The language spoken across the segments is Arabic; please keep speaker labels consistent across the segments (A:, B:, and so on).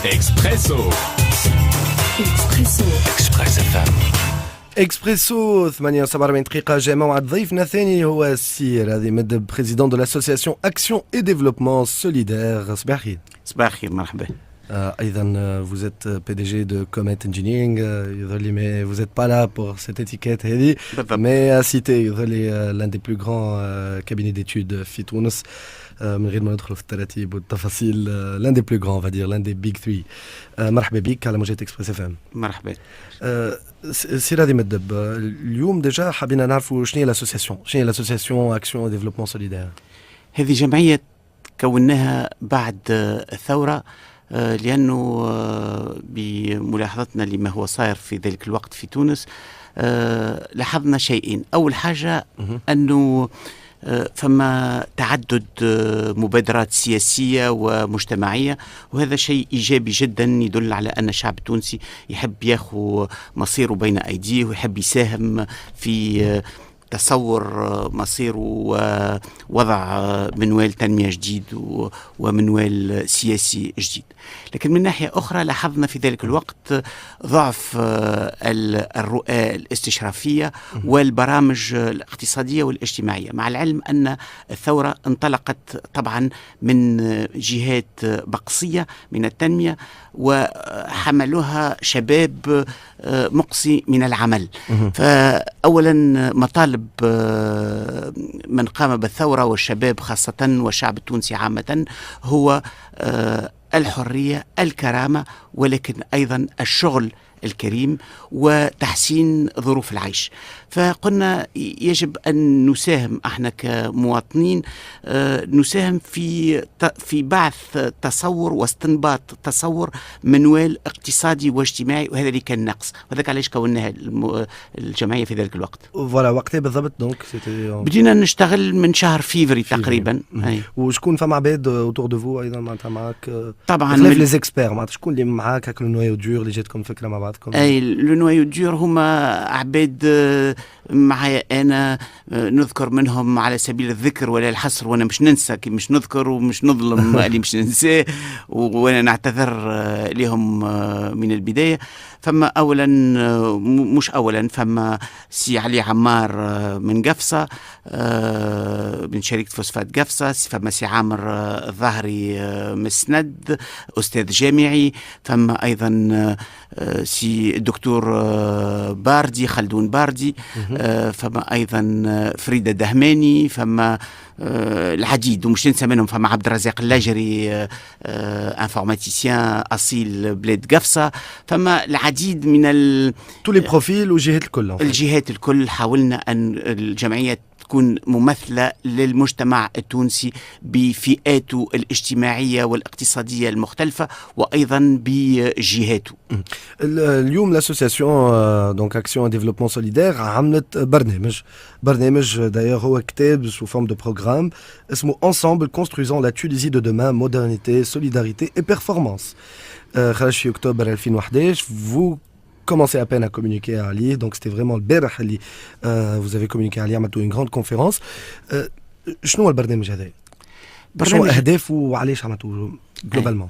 A: Expresso.
B: Expresso.
A: Express FM.
C: اكسبريسو 48 دقيقة جاء موعد ضيفنا الثاني هو السي راضي مدب بريزيدون دو لاسوسياسيون اكسيون اي ديفلوبمون سوليدير. صباح الخير.
D: صباح الخير مرحبا.
C: ايضا vous êtes PDG de Comet Engineering يظهر لي mais vous n'êtes pas là pour cette étiquette هذه mais à citer يظهر لي l'un des plus grands cabinets d'études في تونس من غير ما ندخل في التراتيب والتفاصيل l'un des plus grands on va dire l'un des big three. مرحبا بك على موجات اكسبريس اف ام.
D: مرحبا.
C: سي راضي مدب اليوم ديجا حابين نعرفوا شنو هي لاسوسياسيون اكسيون ديفلوبمون سوليدير.
D: هذه جمعية كوناها بعد الثورة لأنه بملاحظتنا لما هو صاير في ذلك الوقت في تونس لاحظنا شيئين. أول حاجة أنه فما تعدد مبادرات سياسية ومجتمعية، وهذا شيء إيجابي جدا يدل على أن الشعب التونسي يحب ياخذ مصيره بين أيديه ويحب يساهم في تصور مصير ووضع منوال تنمية جديد ومنوال سياسي جديد. لكن من ناحية أخرى لاحظنا في ذلك الوقت ضعف الرؤى الاستشرافية والبرامج الاقتصادية والاجتماعية، مع العلم أن الثورة انطلقت طبعا من جهات بقصية من التنمية وحملوها شباب مقصي من العمل. فأولا مطالب من قام بالثورة والشباب خاصة والشعب التونسي عامة هو الحرية، الكرامة، ولكن أيضا الشغل الكريم وتحسين ظروف العيش. فقلنا يجب أن نساهم احنا كمواطنين، نساهم في بعث تصور واستنباط تصور منوال اقتصادي واجتماعي، وهذا اللي كان نقص، وذلك علاش كوناها الجمعية في ذلك الوقت.
C: فوالا وقتها بالضبط دونك
D: بدينا نشتغل من شهر فيفري تقريبا.
C: وشكون فما عباد اوتور دو فو ايضا معناتها معاك
D: طبعا
C: خلاف لي زيكسبير، معناتها شكون اللي معاك هاك لو نوايو دور اللي جاتكم فكرة مع بعضكم؟
D: اي لو نوايو دور هما عباد معايا أنا نذكر منهم على سبيل الذكر ولا الحصر، وأنا مش ننسى كي مش نذكر ومش نظلم اللي مش ننساه، وأنا نعتذر لهم من البداية. فما أولا مش أولا فما سي علي عمار من قفصة من شركة فوسفات قفصة، فما سي عامر الظهري مسند أستاذ جامعي، فما أيضا سي الدكتور باردي خلدون باردي، فما أيضا فريدة دهماني، فما العديد ومش ننسى منهم، فما عبد الرزاق اللاجري انفورماتيسيان أصيل بلاد قفصة، فما العديد من
C: تو لي بروفيل وجهات الكل.
D: الجهات الكل حاولنا أن الجمعية تكون ممثلة للمجتمع التونسي بفئاته الاجتماعية والاقتصادية المختلفة وأيضا بجهاته.
C: اليوم لاسوسياسيون دونك اكسيون ديفلوبمون سوليدير عملت برنامج داير هو كتاب سو فورم دو بروغرام اسمه Ensemble construisons la Tunisie de demain, modernité, solidarité et performance. خرج في أكتوبر 2011. Vous commencez à peine à communiquer à Ali, donc c'était vraiment le berh اللي vous avez communiqué à Ali, عملتوا une grande conférence. شنو البرنامج هذا؟ شنو أهدافه وعليش عملتوه جلوبالمون؟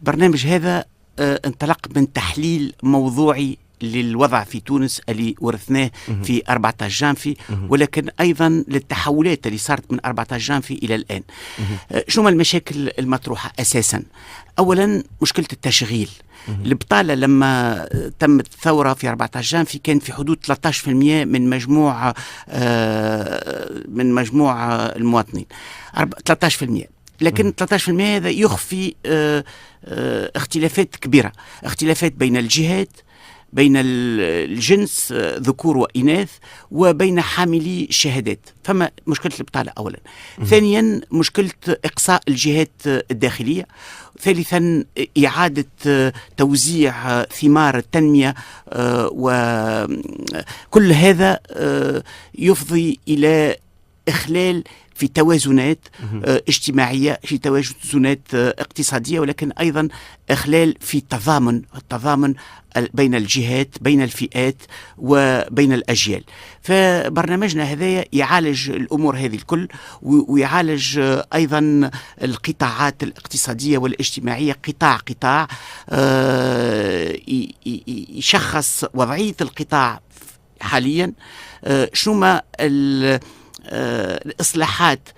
D: برنامج هذا انطلق من تحليل موضوعي للوضع في تونس اللي ورثناه في 14 جانفي، ولكن أيضا للتحولات اللي صارت من 14 جانفي إلى الآن. شنو المشاكل المطروحة أساسا؟ أولا مشكلة التشغيل. البطالة لما تمت الثورة في 14 جانفي كان في حدود 13% من مجموع المواطنين، 13%. لكن 13% هذا يخفي اختلافات كبيرة، اختلافات بين الجهات، بين الجنس ذكور وإناث، وبين حاملي الشهادات. فما مشكلة البطالة أولا. ثانيا مشكلة إقصاء الجهات الداخلية. ثالثا إعادة توزيع ثمار التنمية، وكل هذا يفضي إلى إخلال في توازنات اجتماعية، في توازنات اقتصادية، ولكن أيضا إخلال في التضامن بين الجهات، بين الفئات وبين الأجيال. فبرنامجنا هذا يعالج الأمور هذه الكل، ويعالج أيضا القطاعات الاقتصادية والاجتماعية قطاع يشخص وضعية القطاع حاليا، شنو ما الإصلاحات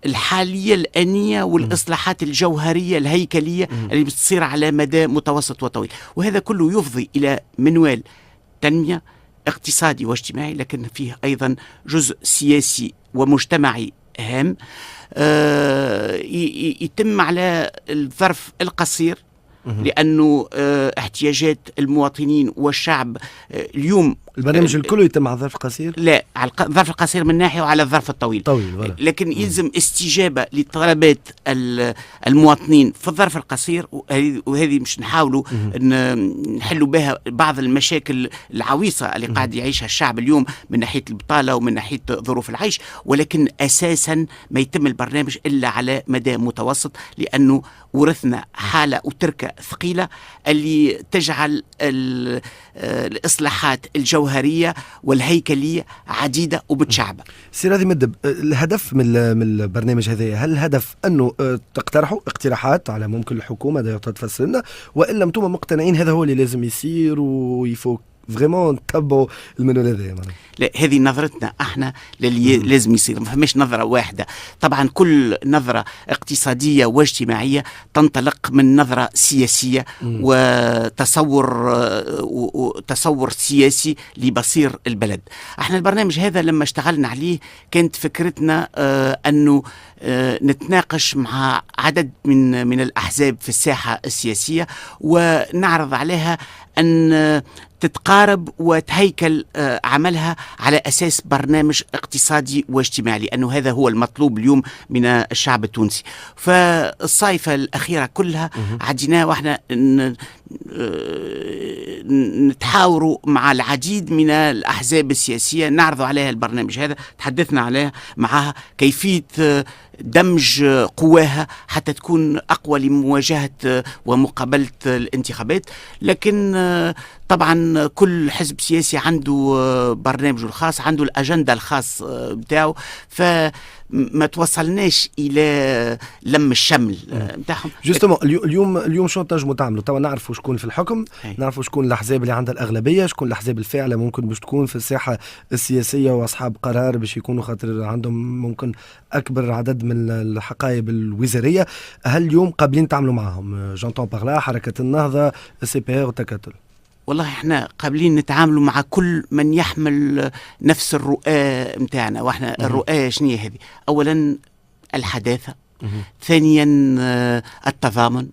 D: الحالية الآنية والإصلاحات الجوهرية الهيكلية اللي بتصير على مدى متوسط وطويل. وهذا كله يفضي إلى منوال تنمية اقتصادي واجتماعي، لكن فيه أيضا جزء سياسي ومجتمعي هام يتم على الظرف القصير، لأنه احتياجات المواطنين والشعب اليوم.
C: البرنامج الكل يتم على الظرف القصير؟
D: لا، على الظرف القصير من ناحية، وعلى الظرف الطويل لكن يلزم استجابة لطلبات المواطنين في الظرف القصير، وهذه مش نحاولوا نحلوا بها بعض المشاكل العويصة اللي قاعد يعيشها الشعب اليوم من ناحية البطالة ومن ناحية ظروف العيش، ولكن أساسا ما يتم البرنامج إلا على مدى متوسط، لأنه ورثنا حالة وتركة ثقيلة اللي تجعل الإصلاحات الجوهرية والهيكلية عديدة ومتشعبة.
C: سير هذه مدب، الهدف من البرنامج هذا، هل الهدف أنه تقترحوا اقتراحات على ممكن الحكومة دا تفسر لنا، وإلا أنتم مقتنعين هذا هو اللي لازم يصير ويفوق فريمون تتبعوا المنوال هذا؟
D: لا، هذه نظرتنا احنا للي لازم يصير، ما فماش نظرة واحدة. طبعا كل نظرة اقتصادية واجتماعية تنطلق من نظرة سياسية وتصور سياسي لبصير البلد. احنا البرنامج هذا لما اشتغلنا عليه كانت فكرتنا انه نتناقش مع عدد من الأحزاب في الساحة السياسية، ونعرض عليها أن تتقارب وتهيكل عملها على أساس برنامج اقتصادي واجتماعي، لأنه هذا هو المطلوب اليوم من الشعب التونسي. فالصيفة الأخيرة كلها عدينا وإحنا نتحاوروا مع العديد من الأحزاب السياسية، نعرض عليها البرنامج هذا، تحدثنا عليها معها كيفية دمج قواها حتى تكون أقوى لمواجهة ومقابلة الانتخابات. لكن طبعا كل حزب سياسي عنده برنامجه الخاص، عنده الأجندة الخاص بتاعه، فما توصلناش إلى لم الشمل بتاعهم.
C: جوستومون اليوم شو تنجموا تعملوا؟ طبعا نعرفوا شكون في الحكم، نعرفوا شكون الأحزاب اللي عندها الأغلبية، شكون الأحزاب الفاعلة ممكن باش تكون في الساحة السياسية وأصحاب قرار باش يكونوا خاطر عندهم ممكن أكبر عدد من الحقائب الوزارية. هل اليوم قابلين تعملوا معهم؟ جونتون باغلا حركة النهضة، السي بي ار والتكتل.
D: والله احنا قابلين نتعاملوا مع كل من يحمل نفس الرؤى متاعنا. واحنا الرؤى شنية هذه؟ اولا الحداثة، ثانيا التضامن،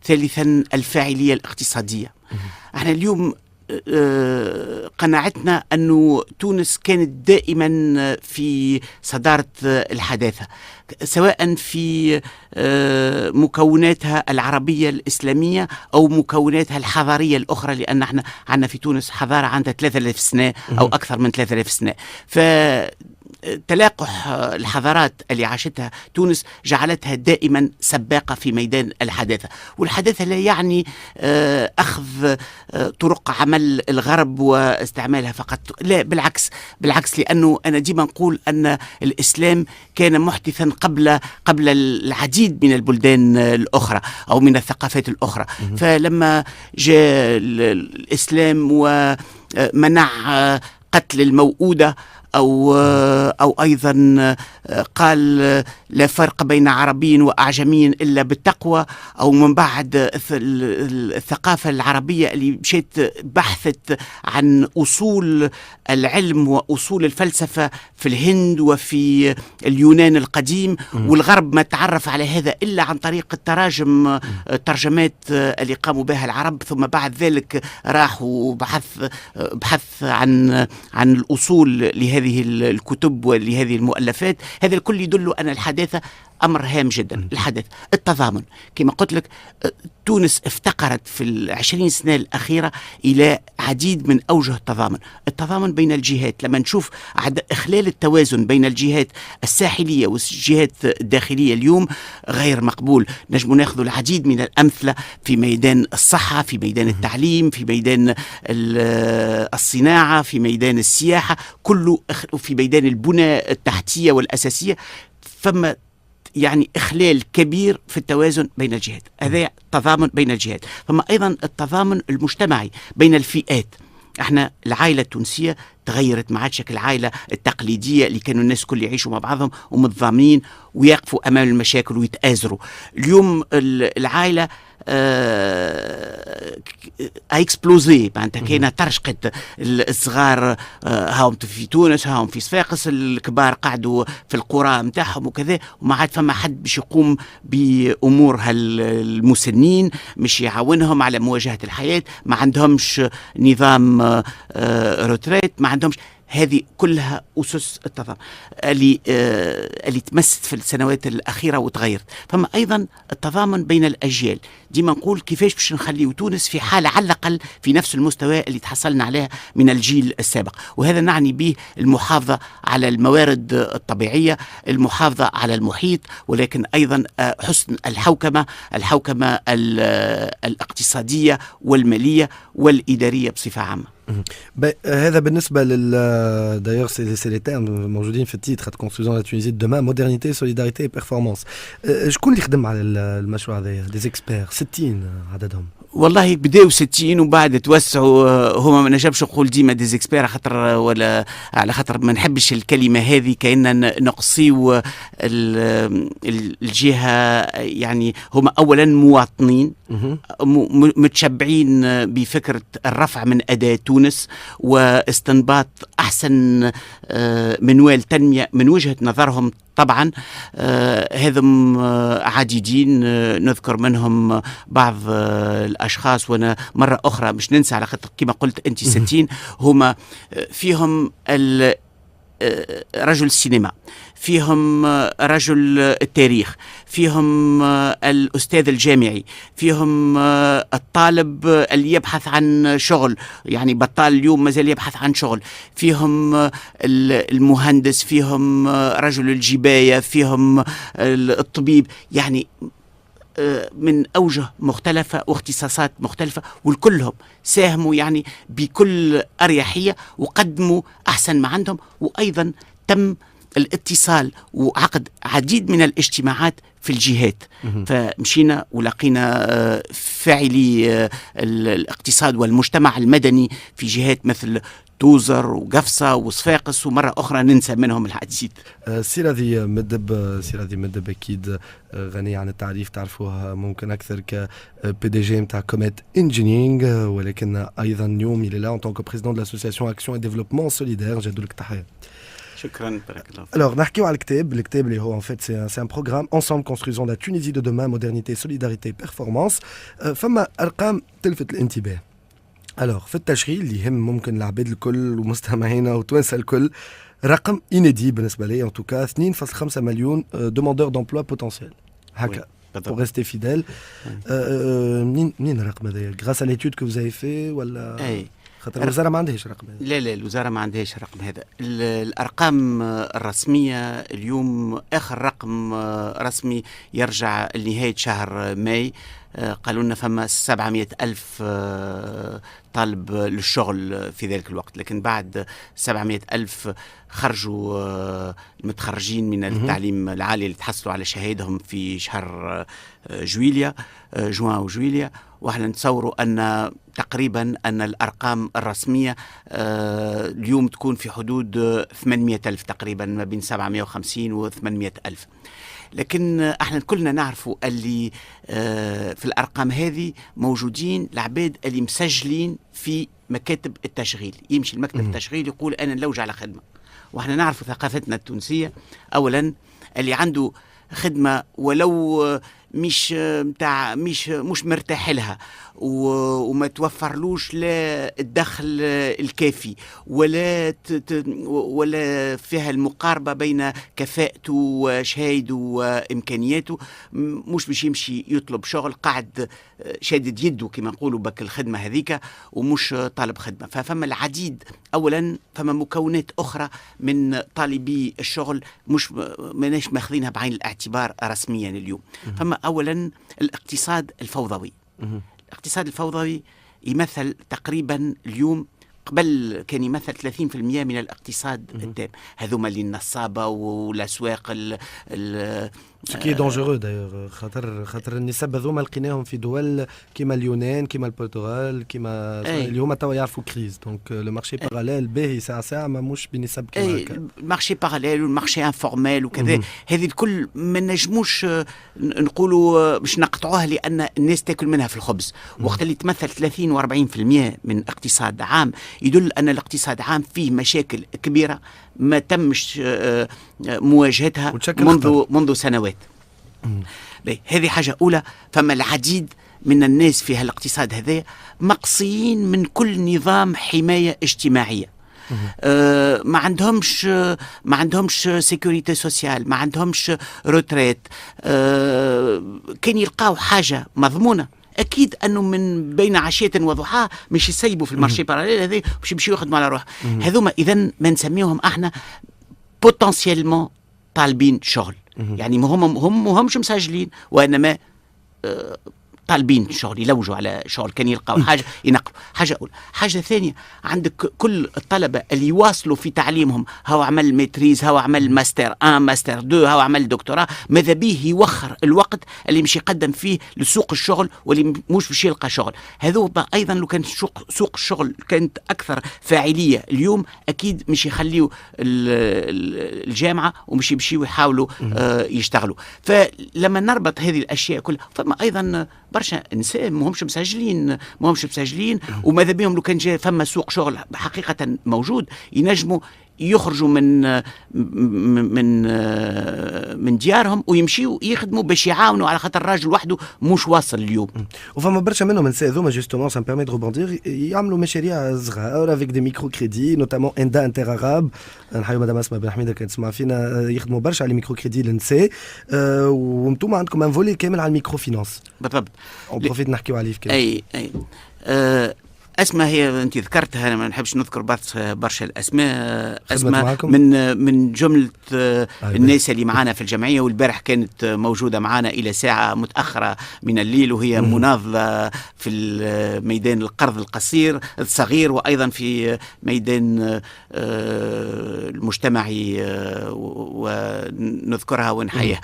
D: ثالثا الفاعلية الاقتصادية. احنا اليوم قناعتنا أنه تونس كانت دائما في صدارة الحداثة، سواء في مكوناتها العربية الإسلامية أو مكوناتها الحضارية الأخرى، لأن احنا عندنا في تونس حضارة عندها 3000 سنة أو أكثر من 3000 سنة. تلاقح الحضارات اللي عاشتها تونس جعلتها دائما سباقة في ميدان الحداثة. والحداثة لا يعني أخذ طرق عمل الغرب واستعمالها فقط، لا، بالعكس، لأنه أنا ديما نقول أن الإسلام كان محدثا قبل العديد من البلدان الأخرى أو من الثقافات الأخرى. فلما جاء الإسلام ومنع قتل الموؤودة أو أيضا قال لا فرق بين عربي وأعجمي إلا بالتقوى، أو من بعد الثقافة العربية اللي مشيت بحثت عن أصول العلم وأصول الفلسفة في الهند وفي اليونان القديم، والغرب ما تعرف على هذا إلا عن طريق الترجمات اللي قاموا بها العرب، ثم بعد ذلك راحوا بحث عن الأصول لهذه الكتب ولهذه المؤلفات. هذا الكل يدل أن الحداثة أمر هام جدا. الحدث التضامن كما قلت لك، تونس افتقرت في 20 سنة الأخيرة إلى عديد من أوجه التضامن بين الجهات. لما نشوف إخلال التوازن بين الجهات الساحلية والجهات الداخلية اليوم غير مقبول. نجم ناخذ العديد من الأمثلة في ميدان الصحة، في ميدان التعليم، في ميدان الصناعة، في ميدان السياحة، كله في ميدان البنى التحتية والأساسية. فما يعني إخلال كبير في التوازن بين الجهات. هذا تضامن بين الجهات. ثم أيضا التضامن المجتمعي بين الفئات. احنا العائلة التونسية تغيرت، ما عادش العائلة التقليدية اللي كانوا الناس كل يعيشوا مع بعضهم ومتضامنين ويقفوا أمام المشاكل ويتآزروا. اليوم العائلة اكسبلوزي، معناتها كاينه ترشقت. الصغار هاهم في تونس، هاهم في صفاقس، الكبار قعدوا في القرى نتاعهم وكذا، وما عاد فما حد باش يقوم بامور المسنين، مش يعاونهم على مواجهه الحياه. ما عندهمش نظام روتريت، ما عندهمش. هذه كلها أسس التضامن اللي تمست في السنوات الأخيرة وتغيرت. فما أيضا التضامن بين الأجيال. ديما نقول كيفاش باش نخلي تونس في حالة على الأقل في نفس المستوى اللي تحصلنا عليها من الجيل السابق. وهذا نعني به المحافظة على الموارد الطبيعية، المحافظة على المحيط، ولكن أيضا حسن الحوكمة الاقتصادية والمالية والإدارية بصفة عامة.
C: هذا بالنسبة d'ailleurs c'est les termes موجودين في التيتر Construisons la Tunisie de demain, modernité, solidarité et performance. شكون اللي خدم على المشروع هذا؟ des experts 60 عددهم.
D: والله بداوا 60 وبعد توسعوا. هما ما نجمش نقول ديما ديزيكسبير خاطر ولا على خاطر ما نحبش الكلمة هذه، كأننا نقصيو الجهة. يعني هما أولا مواطنين متشبعين بفكرة الرفع من أداء تونس واستنباط أحسن منوال تنمية من وجهة نظرهم. طبعا هذم عديدين، نذكر منهم بعض الأشخاص، وأنا مرة أخرى مش ننسى على خاطر كما قلت أنت 60 هما فيهم رجل السينما، فيهم رجل التاريخ، فيهم الأستاذ الجامعي، فيهم الطالب اللي يبحث عن شغل، يعني بطال اليوم مازال يبحث عن شغل، فيهم المهندس، فيهم رجل الجباية، فيهم الطبيب. يعني من أوجه مختلفة واختصاصات مختلفة، والكلهم ساهموا يعني بكل أريحية وقدموا أحسن ما عندهم. وأيضا تم الاتصال وعقد عديد من الاجتماعات في الجهات. فمشينا ولقينا فاعلي الاقتصاد والمجتمع المدني في جهات مثل توزر وقفصة وصفاقس، ومرة أخرى ننسى منهم العديد.
C: سيرة مدب أكيد غني عن التعريف، تعرفوها ممكن أكثر ك PDG متاع كوميت انجينيرينغ، ولكن أيضا اليوم il est là en tant que président de l'association Action et Développement Solidaire. جدوا لك تحية.
D: شكرا، بارك الله فيك.
C: Alors نحكيو على الكتاب اللي هو en fait c'est un programme Ensemble construisons la Tunisie de demain, modernité, solidarité, performance. فما أرقام تلفت الانتباه. Alors في التشغيل اللي يهم ممكن العباد الكل ومستمعينا وتوانسة الكل، رقم inédit بالنسبة لي en tout cas 2.5 مليون demandeurs d'emploi potentiels. هكا pour rester fidèle. منين الرقم هذا؟ grâce à l'étude que vous avez fait ولا؟ خاطر الوزارة ما عندهاش رقم هذا.
D: لا الوزارة ما عندهاش الرقم هذا. الأرقام الرسمية اليوم آخر رقم رسمي يرجع لنهاية شهر ماي. قالوا لنا فما 700 ألف طالب للشغل في ذلك الوقت، لكن بعد 700 ألف خرجوا المتخرجين من التعليم العالي اللي تحصلوا على شهادهم في شهر جوان وجويليا. واحنا نتصوروا أن تقريبا أن الأرقام الرسمية اليوم تكون في حدود 800 ألف تقريبا، ما بين 750 و 800 ألف. لكن احنا كلنا نعرفوا اللي في الأرقام هذه موجودين العباد اللي مسجلين في مكاتب التشغيل. يمشي المكتب التشغيل يقول أنا نلوج على خدمة، واحنا نعرفوا ثقافتنا التونسية أولا اللي عنده خدمة ولو مش متاع مش مرتاح لها، وما توفرلوش لا الدخل الكافي ولا فيها المقاربة بين كفاءته وشهايده وإمكانياته، مش باش يمشي يطلب شغل، قاعد شادد يده كما نقولوا بك الخدمة هذيك ومش طالب خدمة. ففما العديد، أولا فما مكونات أخرى من طالبي الشغل مش ماناش ماخذينها بعين الاعتبار رسميا اليوم. فما أولا الاقتصاد الفوضوي. الاقتصاد الفوضوي يمثل تقريبا اليوم، قبل كان يمثل 30% من الاقتصاد التام. هذوما اللي النصابة والأسواق
C: سكي دونجورو دايوغ، خاطر النسب هذوما لقيناهم في دول كيما اليونان، كيما البرتغال، كيما اللي هما توا يعرفوا كريز. دونك لو مارشي باراليل باهي ساعة ما مش بنسب كيما هكا.
D: المارشي باراليل والمارشي انفورميل وكذا، هذه الكل ما نجموش نقولوا باش نقطعوها، لأن الناس تاكل منها في الخبز. وقت اللي تمثل 30 و40% من اقتصاد عام، يدل أن الاقتصاد عام فيه مشاكل كبيرة ما تمش مواجهتها منذ سنوات. هذه حاجة أولى. فما العديد من الناس في هالاقتصاد هذا مقصيين من كل نظام حماية اجتماعية. ما عندهمش سيكوريتي سوسيال، ما عندهمش روتريت. كان يلقاو حاجة مضمونة، اكيد انه من بين عشيه وضحاها مش يسيبوا في المارشي باراليل هذا باش يمشيو يخدموا على روح. هذوما اذا ما نسميهم احنا بوتنسيالمون طالبين شغل. يعني همش مسجلين، وانما طالبين شغل، يلوجوا على شغل، كان يلقاو حاجه ينقلوا. حاجه اولى. حاجه ثانيه، عندك كل الطلبه اللي يواصلوا في تعليمهم، هو عمل ميتريز، هو عمل ماستر 1 ماستر 2، هو عمل دكتوراه، ماذا بيه يوخر الوقت اللي مش يقدم فيه لسوق الشغل واللي مش باش يلقى شغل. هذو ايضا لو كان سوق الشغل كانت اكثر فاعليه اليوم، اكيد مش يخليوا الجامعه ومش يمشيوا يحاولوا يشتغلوا. فلما نربط هذه الاشياء كلها، فما ايضا برشا نساء ماهمش مسجلين وماذا بهم لو كان جاء فما سوق شغل حقيقة موجود، ينجموا يخرجوا من ديارهم ويمشيوا يخدموا باش يعاونوا، على خاطر الراجل وحده مش واصل اليوم.
C: وفما برشا منهم النساء هذوما جوستومون سا بيرمي دو روبوندير، يعملوا مشاريع صغار افيك دي ميكرو كريدي، نوتامون اندا انتر عرب. نحيو مدام اسماء بن حميده كانت تسمع فينا، يخدموا برشا على الميكرو كريدي للنساء. وانتم عندكم ان فولي كامل على الميكرو فينانس.
D: بالضبط.
C: بروفيت نحكيو عليه في
D: اي اسماء هي انت ذكرتها، انا ما نحبش نذكر برشا الاسماء. اسماء من جمله الناس اللي معانا في الجمعيه، والبارح كانت موجوده معانا الى ساعه متاخره من الليل، وهي مناضله في ميدان القرض الصغير، وايضا في ميدان المجتمعي، ونذكرها ونحييها.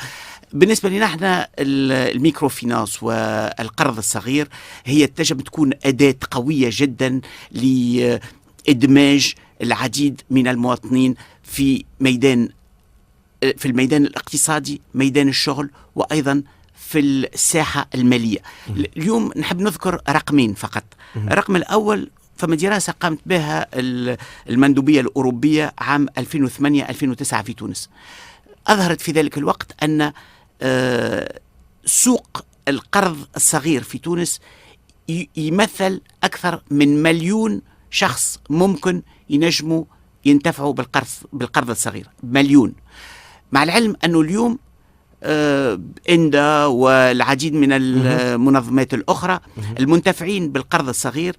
D: بالنسبة لنا احنا الميكرو فينانس والقرض الصغير هي تنجم تكون أداة قوية جدا لإدماج العديد من المواطنين في الميدان الاقتصادي، ميدان الشغل، وأيضا في الساحة المالية. اليوم نحب نذكر رقمين فقط. الرقم الأول، فما دراسة قامت بها المندوبية الأوروبية عام 2008-2009 في تونس، أظهرت في ذلك الوقت أن سوق القرض الصغير في تونس يمثل أكثر من 1,000,000 شخص ممكن ينجموا ينتفعوا بالقرض الصغير. 1,000,000. مع العلم أنه اليوم إندا والعديد من المنظمات الأخرى المنتفعين بالقرض الصغير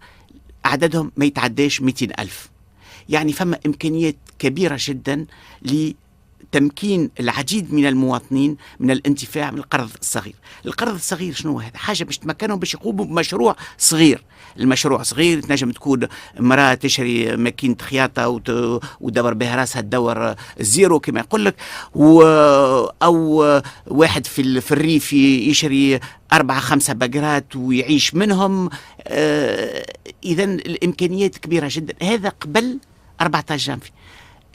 D: عددهم ما يتعداش 200,000. يعني فما إمكانيات كبيرة جدا تمكين العديد من المواطنين من الانتفاع من القرض الصغير. القرض الصغير شنو هذا؟ حاجة باش تمكنهم باش يقوموا بمشروع صغير. المشروع صغير تنجم تكون امرأة تشري ماكينة خياطة ودور بها راسها الدور الزيرو كما يقول لك، أو واحد في الريف يشري 4-5 بقرات ويعيش منهم. إذن الإمكانيات كبيرة جدا. هذا قبل 14 جانفي.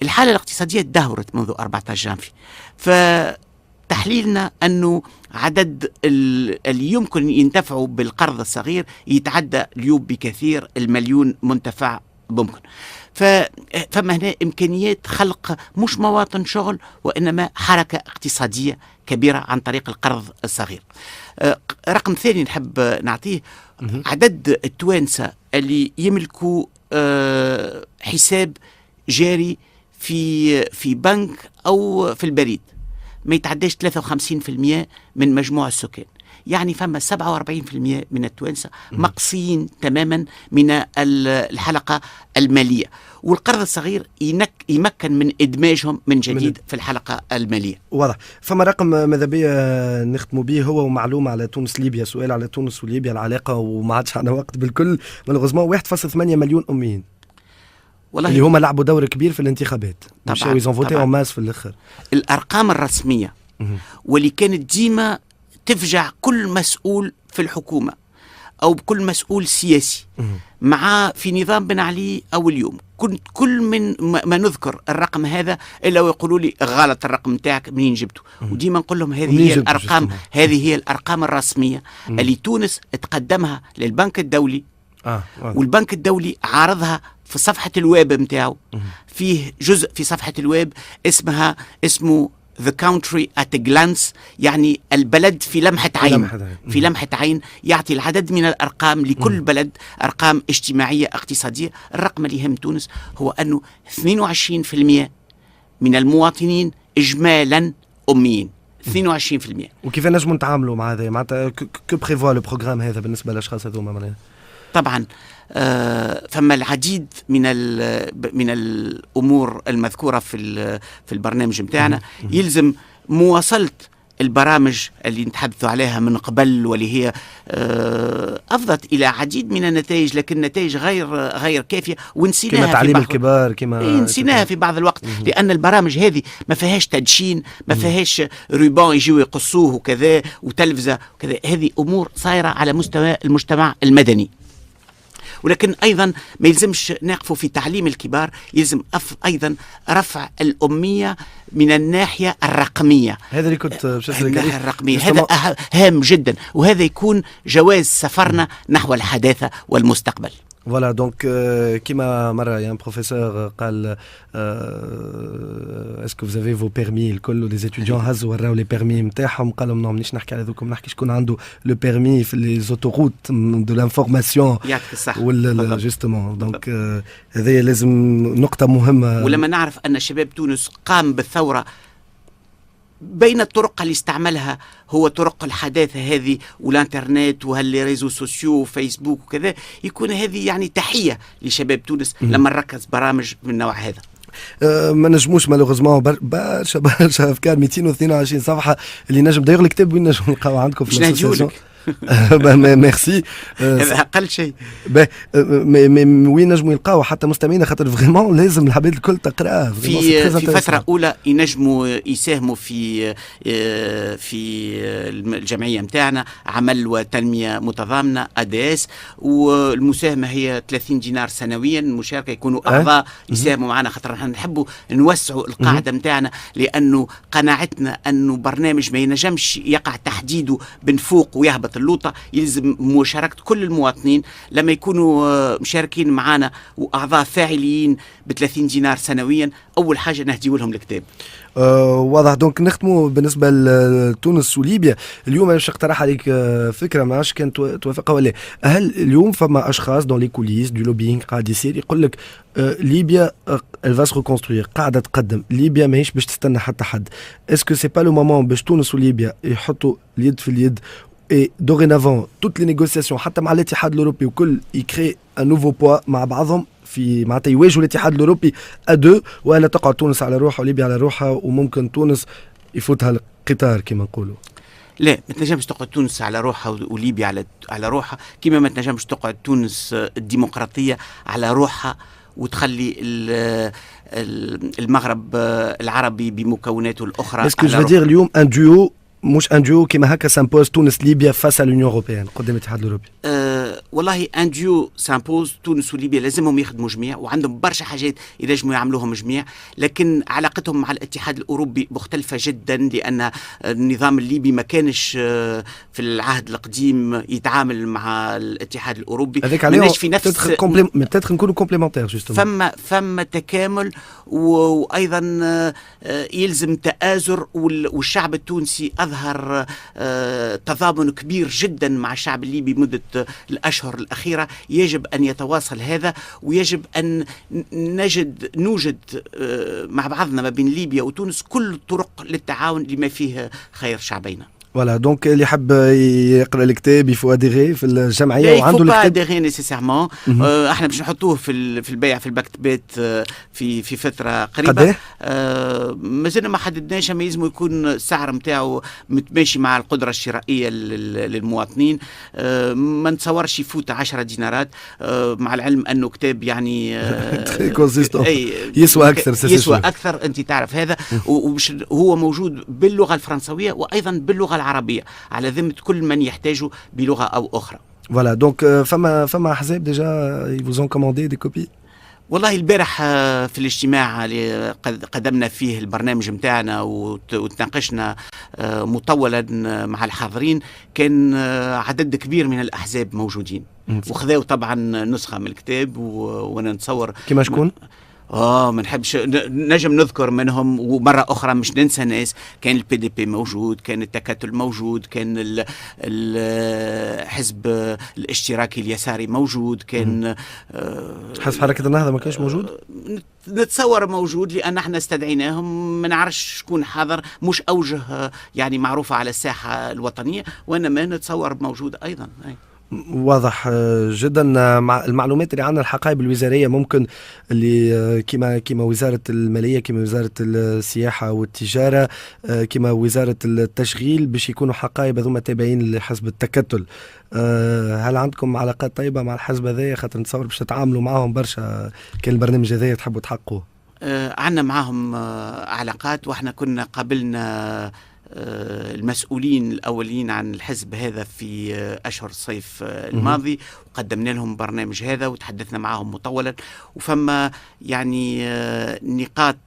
D: الحالة الاقتصادية تدهورت منذ 14 جانفي، فتحليلنا أنه عدد اللي يمكن ينتفعوا بالقرض الصغير يتعدى اليوم بكثير 1,000,000 منتفع ممكن. فما هنا إمكانيات خلق مش مواطن شغل وإنما حركة اقتصادية كبيرة عن طريق القرض الصغير. رقم ثاني نحب نعطيه، عدد التوانسة اللي يملكوا حساب جاري في بنك أو في البريد ما يتعداش 53% من مجموع السكان. يعني فما 47% من التوانسة مقصيين تماما من الحلقة المالية، والقرض الصغير يمكن من إدماجهم من جديد في الحلقة المالية.
C: واضح. فما رقم ماذا بيا نختموا به، هو ومعلومة على تونس ليبيا، سؤال على تونس وليبيا العلاقة، وما عادش عندنا وقت بالكل مالوغوزمون. 1.8 مليون أميين والله اللي هما لعبوا دور كبير في الانتخابات، مشاو يزنفوتي اون ماس في الاخر.
D: الأرقام الرسمية واللي كانت ديما تفجع كل مسؤول في الحكومة أو كل مسؤول سياسي مع في نظام بن علي أو اليوم، كنت كل من ما نذكر الرقم هذا إلا ويقولوا لي غلط الرقم تاعك منين جبته، وديما نقول لهم هذه هي الأرقام، هذه هي الأرقام الرسمية اللي تونس تقدمها للبنك الدولي. والبنك الدولي عارضها في صفحة الويب متاعه، فيه جزء في صفحة الويب اسمه The country at a glance، يعني البلد في لمحة عين. في لمحة عين يعطي العدد من الأرقام لكل بلد، أرقام اجتماعية اقتصادية. الرقم اللي يهم تونس هو أنه 22% من المواطنين إجمالا أميين. 22%.
C: وكيف نجموا نتعاملوا مع هذا؟ معناتها كو بريفوا لو بروغرام هذا بالنسبة للأشخاص هذوما؟
D: طبعا فما العديد من الأمور المذكورة في البرنامج متاعنا. يلزم مواصلة البرامج اللي نتحدثوا عليها من قبل، واللي هي أفضت إلى عديد من النتائج، لكن النتائج غير كافية، ونسيناها
C: كما تعليم الكبار، كما
D: نسيناها في بعض الوقت، لأن البرامج هذه ما فيهاش تدشين، ما فيهاش ريبان يجيوا يقصوه وكذا وتلفزة وكذا. هذه أمور صايرة على مستوى المجتمع المدني. ولكن أيضا ما يلزمش نقفوا في تعليم الكبار، يلزم أيضا رفع الأمية من الناحية الرقمية.
C: هذا اللي كنت
D: الناحية الرقمية هذا هام جدا، وهذا يكون جواز سفرنا نحو الحداثة والمستقبل.
C: فوالا دونك كيما مرة يان بروفيسور قال اسكو vous avez vos permis الكل، ولي زيتيديون هزوا وراو لي بيرمي نتاعهم، قالوا نو مانيش نحكي على ذوك، نحكي شكون عنده لو بيرمي في لي زوتوروت دو لانفورماسيون.
D: يعطيك الصحة.
C: ولا جوستومون دونك هذه لازم نقطة مهمة.
D: ولما نعرف أن شباب تونس قام بالثورة، بين الطرق اللي استعملها هو طرق الحداثة هذه والانترنت وهاللي ريزو سوسيو وفيسبوك وكذا، يكون هذه يعني تحية لشباب تونس لما نركز برامج من النوع هذا.
C: ما نجموش مالوغوزمون برشا افكار، 222 صفحة اللي نجم داير الكتاب وين نجم نلقاو عندكم في الاسوسياسيون. ميرسي.
D: هذا اقل شيء.
C: وين نجموا يلقاو حتى مستمعينا، خاطر فريمون لازم العباد الكل تقراه.
D: في فتره اولى ينجموا يساهموا في الجمعيه نتاعنا عمل وتنميه متضامنه ADS، والمساهمه هي 30 دينار سنويا. المشاركه يكونوا اعضاء يساهموا معنا، خاطر نحن نحبوا نوسعوا القاعده نتاعنا، لانه قناعتنا انه برنامج ما ينجمش يقع تحديده بنفوق ويهبط اللوطة. يلزم مشاركة كل المواطنين لما يكونوا مشاركين معنا وأعضاء فاعلين ب30 دينار سنويا. أول حاجة نهديو لهم الكتاب.
C: واضح. دونك نختموا بالنسبة لتونس وليبيا. اليوم باش اقترح عليك فكرة، ما عادش كان توافقها ولا. هل اليوم فما أشخاص دون لي كوليس دو لوبينغ قاعد يصير يقول لك ليبيا elle va se reconstruire، قاعدة تقدم، ليبيا ماهيش باش تستنى حتى حد. اسكو سي با لو مومون باش تونس وليبيا يحطوا اليد في اليد et dorénavant toutes les négociations حتى مع الاتحاد الأوروبي وكل يكري un nouveau poids مع بعضهم في معناتها يواجهوا الاتحاد الأوروبي أدو، ولا تقعد تونس على روحها وليبيا على روحها، وممكن تونس يفوتها القطار كما نقولوا؟
D: لا، ما تنجمش تقعد تونس على روحها وليبيا على روحها، كما ما تنجمش تقعد تونس الديمقراطية على روحها وتخلي المغرب العربي بمكوناته الأخرى.
C: اسكو جو دير اليوم ان ديو مش ان ديو كيما هكا سامبوز تونس ليبيا فاس على لونيون اوروبيان قدام الاتحاد الاوروبي؟
D: والله ان ديو سامبوز، تونس وليبيا لازمهم يخدموا جميع، وعندهم برشا حاجات ينجموا يعملوهم جميع، لكن علاقتهم مع الاتحاد الاوروبي مختلفه جدا، لان النظام الليبي ما كانش في العهد القديم يتعامل مع الاتحاد الاوروبي،
C: هذاك
D: ماناش
C: عليهم
D: في نفس
C: peut-être نكونوا كومبليمونتير جوستومون.
D: فما تكامل، وايضا يلزم تآزر، والشعب التونسي اظهر تضامن كبير جدا مع الشعب الليبي مده الاشهر الاخيره. يجب ان يتواصل هذا، ويجب ان نوجد مع بعضنا ما بين ليبيا وتونس كل الطرق للتعاون لما فيه خير شعبينا.
C: فوالا دونك اللي حب يقرا الكتاب يفو اديغي في الجمعيه
D: لا
C: وعنده الكتاب.
D: اديغي نيسيسيرمون. احنا باش نحطوه في البيع في المكتبات في فتره قريبه. مازلنا ما حددناش، ما يلزم يكون السعر نتاعو متماشي مع القدره الشرائيه للمواطنين. ما نتصورش يفوت 10 دينارات، مع العلم انه كتاب يعني
C: يسوى اكثر.
D: يسوى اكثر، انت تعرف هذا. هو موجود باللغه الفرنسويه وايضا باللغه العربية على ذمة كل من يحتاجه بلغة أو أخرى.
C: Voilà, donc فما أحزاب déjà ils vous ont commandé des copies.
D: والله البارح في الاجتماع اللي قدمنا فيه البرنامج متاعنا وتناقشنا مطولا مع الحاضرين، كان عدد كبير من الأحزاب موجودين، وخذوا طبعا نسخة من الكتاب، وانا نتصور
C: كما شكون؟
D: ما نحبش نجم نذكر منهم، ومرة أخرى مش ننسى ناس. كان البي دي بي موجود، كان التكتل موجود، كان الحزب الاشتراكي اليساري موجود، كان
C: حزب حركة النهضة ما كانش موجود؟
D: نتصور موجود، لأن احنا استدعيناهم. ما نعرفش شكون حاضر، مش أوجه يعني معروفة على الساحة الوطنية، وإنما نتصور موجود أيضا.
C: واضح جدا. مع المعلومات اللي عندنا، الحقائب الوزاريه ممكن اللي كما وزاره الماليه، كما وزاره السياحه والتجاره، كما وزاره التشغيل، باش يكونوا حقائب هذوما تابعين لحزب التكتل. هل عندكم علاقات طيبه مع الحزب هذايا؟ خاطر نتصور باش تتعاملوا معهم برشا، كان البرنامج هذايا تحبوا تحققوه.
D: عندنا معهم علاقات، واحنا كنا قابلنا المسؤولين الأولين عن الحزب هذا في أشهر الصيف الماضي، وقدمنا لهم برنامج هذا وتحدثنا معهم مطولا، وفما يعني نقاط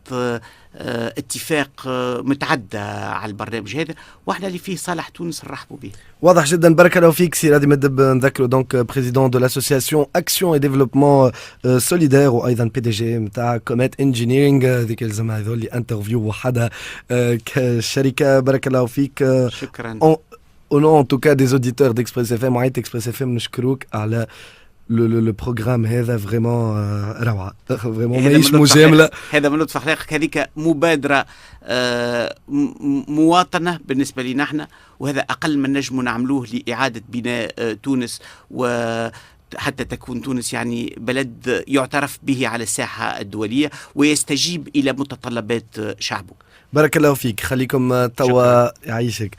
D: اتفاق متعدة على البرنامج هذا، واحنا اللي فيه صالح تونس نرحبوا به.
C: واضح جدا. بارك الله فيك سي رادي مدب. نذكروا دونك بريزيدون دو لاسوسياسيون اكسيون اي ديفلوبمون سوليدير، وايضا بي دي جي نتاع كوميت انجينيرينغ. هذيك الزمان هذول اللي انترفيو وحدها كشركه. بارك الله فيك.
D: شكرا.
C: au nom en tout cas des auditeurs d'Express FM وعيت Express FM نشكروك على لو بروغرام هذا. فريمون روعه، فريمون ماهيش مجامله.
D: هذا من لطف اخلاقك، هذيك مبادره مواطنه بالنسبه لنا احنا، وهذا اقل من نجم نعملوه لاعاده بناء تونس، حتى تكون تونس يعني بلد يعترف به على الساحه الدوليه ويستجيب الى متطلبات شعبه.
C: بارك الله فيك. خليكم توا يعيشك.